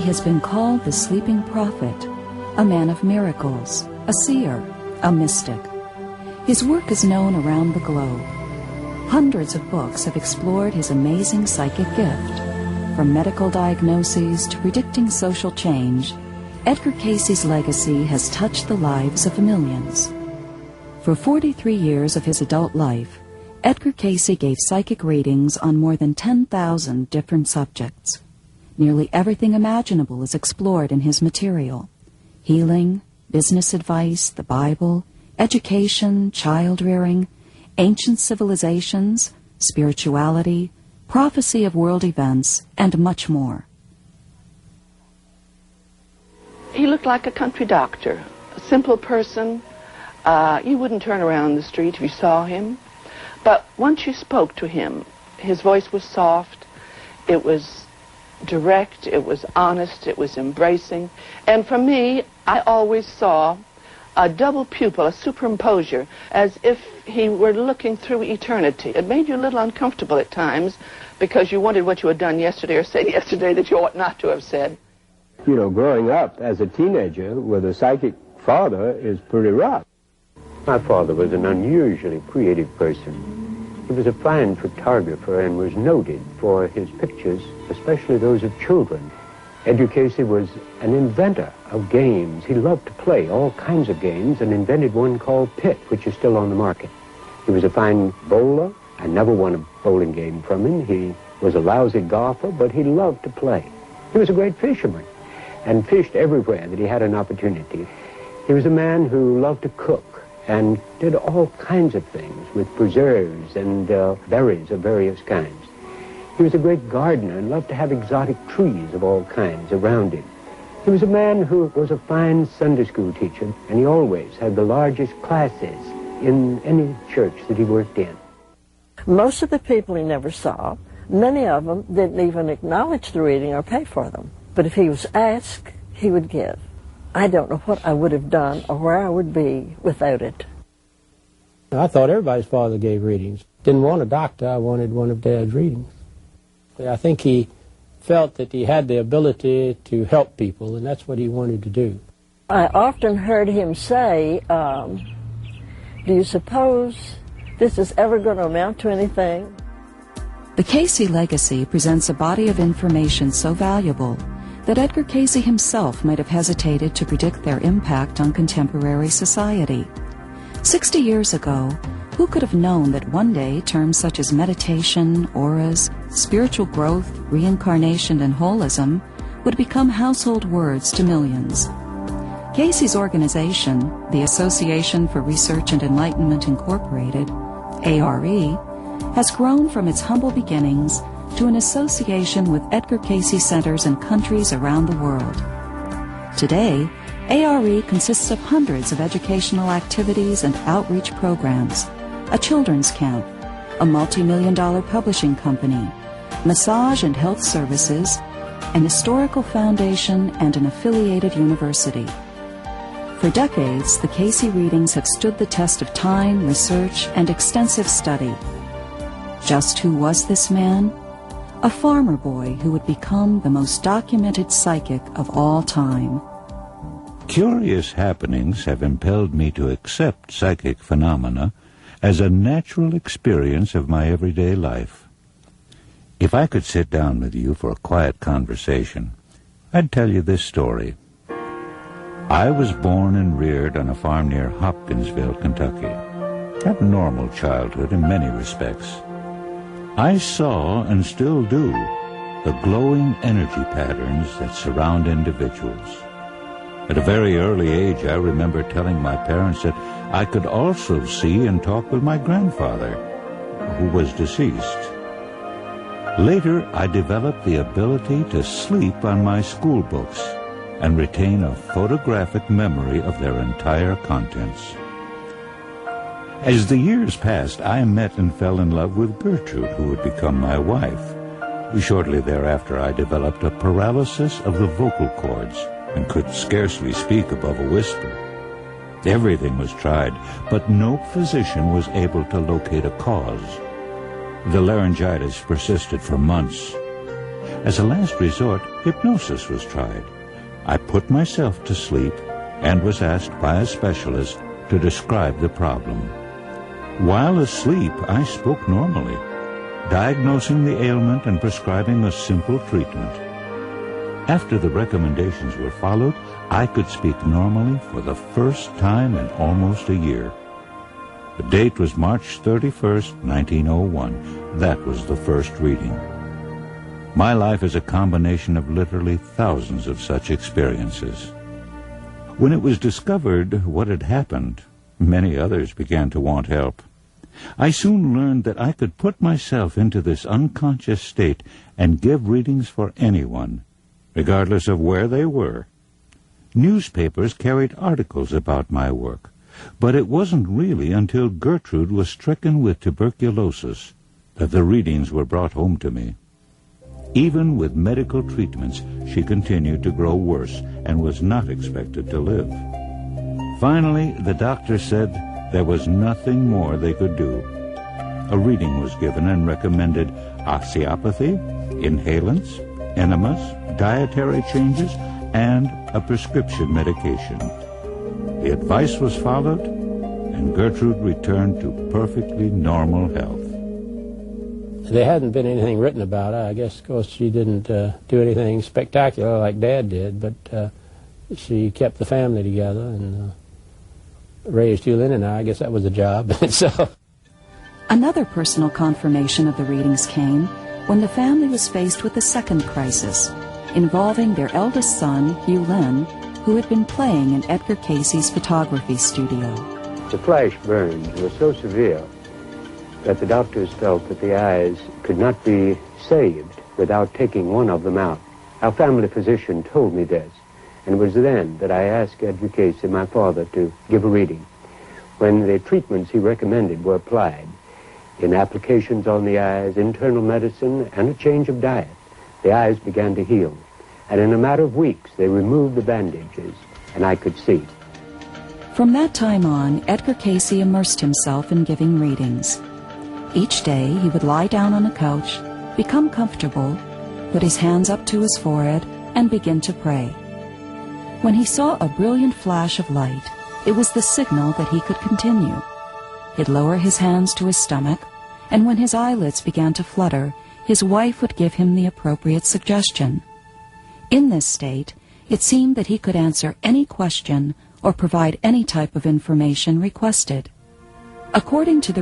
has been called the sleeping prophet, a man of miracles, a seer, a mystic. His work is known around the globe. Hundreds of books have explored his amazing psychic gift. From medical diagnoses to predicting social change, Edgar Cayce's legacy has touched the lives of millions. For 43 years of his adult life, Edgar Cayce gave psychic readings on more than 10,000 different subjects. Nearly everything imaginable is explored in his material: healing, business advice, the Bible, education, child-rearing, ancient civilizations, spirituality, prophecy of world events, and much more. He looked like a country doctor, a simple person. You wouldn't turn around the street if you saw him. But once you spoke to him, his voice was soft, it was direct, it was honest, it was embracing. And for me, I always saw a double pupil, a superimposure, as if he were looking through eternity. It made you a little uncomfortable at times because you wondered what you had done yesterday or said yesterday that you ought not to have said. You know, growing up as a teenager with a psychic father is pretty rough. My father was an unusually creative person. He was a fine photographer and was noted for his pictures, especially those of children. Edgar Cayce was an inventor of games. He loved to play all kinds of games and invented one called Pit, which is still on the market. He was a fine bowler. I never won a bowling game from him. He was a lousy golfer, but he loved to play. He was a great fisherman and fished everywhere that he had an opportunity. He was a man who loved to cook and did all kinds of things with preserves and berries of various kinds. He was a great gardener and loved to have exotic trees of all kinds around him. He was a man who was a fine Sunday school teacher, and he always had the largest classes in any church that he worked in. Most of the people he never saw, many of them didn't even acknowledge the reading or pay for them. But if he was asked, he would give. I don't know what I would have done or where I would be without it. I thought everybody's father gave readings. Didn't want a doctor, I wanted one of Dad's readings. I think he felt that he had the ability to help people, and that's what he wanted to do. I often heard him say, do you suppose this is ever going to amount to anything? The Cayce legacy presents a body of information so valuable that Edgar Cayce himself might have hesitated to predict their impact on contemporary society. 60 years ago, who could have known that one day terms such as meditation, auras, spiritual growth, reincarnation, and holism would become household words to millions? Cayce's organization, the Association for Research and Enlightenment Incorporated, ARE, has grown from its humble beginnings to an association with Edgar Cayce centers in countries around the world. Today, ARE consists of hundreds of educational activities and outreach programs, a children's camp, a multi-million-dollar publishing company, massage and health services, an historical foundation, and an affiliated university. For decades, the Cayce readings have stood the test of time, research, and extensive study. Just who was this man? A farmer boy who would become the most documented psychic of all time. Curious happenings have impelled me to accept psychic phenomena as a natural experience of my everyday life. If I could sit down with you for a quiet conversation, I'd tell you this story. I was born and reared on a farm near Hopkinsville, Kentucky. Had a normal childhood in many respects. I saw, and still do, the glowing energy patterns that surround individuals. At a very early age, I remember telling my parents that I could also see and talk with my grandfather, who was deceased. Later, I developed the ability to sleep on my school books and retain a photographic memory of their entire contents. As the years passed, I met and fell in love with Gertrude, who would become my wife. Shortly thereafter, I developed a paralysis of the vocal cords and could scarcely speak above a whisper. Everything was tried, but no physician was able to locate a cause. The laryngitis persisted for months. As a last resort, hypnosis was tried. I put myself to sleep and was asked by a specialist to describe the problem. While asleep, I spoke normally, diagnosing the ailment and prescribing a simple treatment. After the recommendations were followed, I could speak normally for the first time in almost a year. The date was March 31st, 1901. That was the first reading. My life is a combination of literally thousands of such experiences. When it was discovered what had happened, many others began to want help. I soon learned that I could put myself into this unconscious state and give readings for anyone, regardless of where they were. Newspapers carried articles about my work, but it wasn't really until Gertrude was stricken with tuberculosis that the readings were brought home to me. Even with medical treatments, she continued to grow worse and was not expected to live. Finally, the doctor said there was nothing more they could do. A reading was given and recommended osteopathy, inhalants, enemas, dietary changes, and a prescription medication. The advice was followed, and Gertrude returned to perfectly normal health. There hadn't been anything written about her. I guess, of course, she didn't do anything spectacular like Dad did, but she kept the family together and raised Julian and I guess that was a job. So. Another personal confirmation of the readings came when the family was faced with the second crisis, involving their eldest son, Hugh Lynn, who had been playing in Edgar Cayce's photography studio. The flash burns were so severe that the doctors felt that the eyes could not be saved without taking one of them out. Our family physician told me this, and it was then that I asked Edgar Cayce, my father, to give a reading. When the treatments he recommended were applied, in applications on the eyes, internal medicine, and a change of diet, the eyes began to heal. And in a matter of weeks, they removed the bandages, and I could see. From that time on, Edgar Cayce immersed himself in giving readings. Each day, he would lie down on a couch, become comfortable, put his hands up to his forehead, and begin to pray. When he saw a brilliant flash of light, it was the signal that he could continue. He'd lower his hands to his stomach, and when his eyelids began to flutter, his wife would give him the appropriate suggestion. In this state, it seemed that he could answer any question or provide any type of information requested. According to the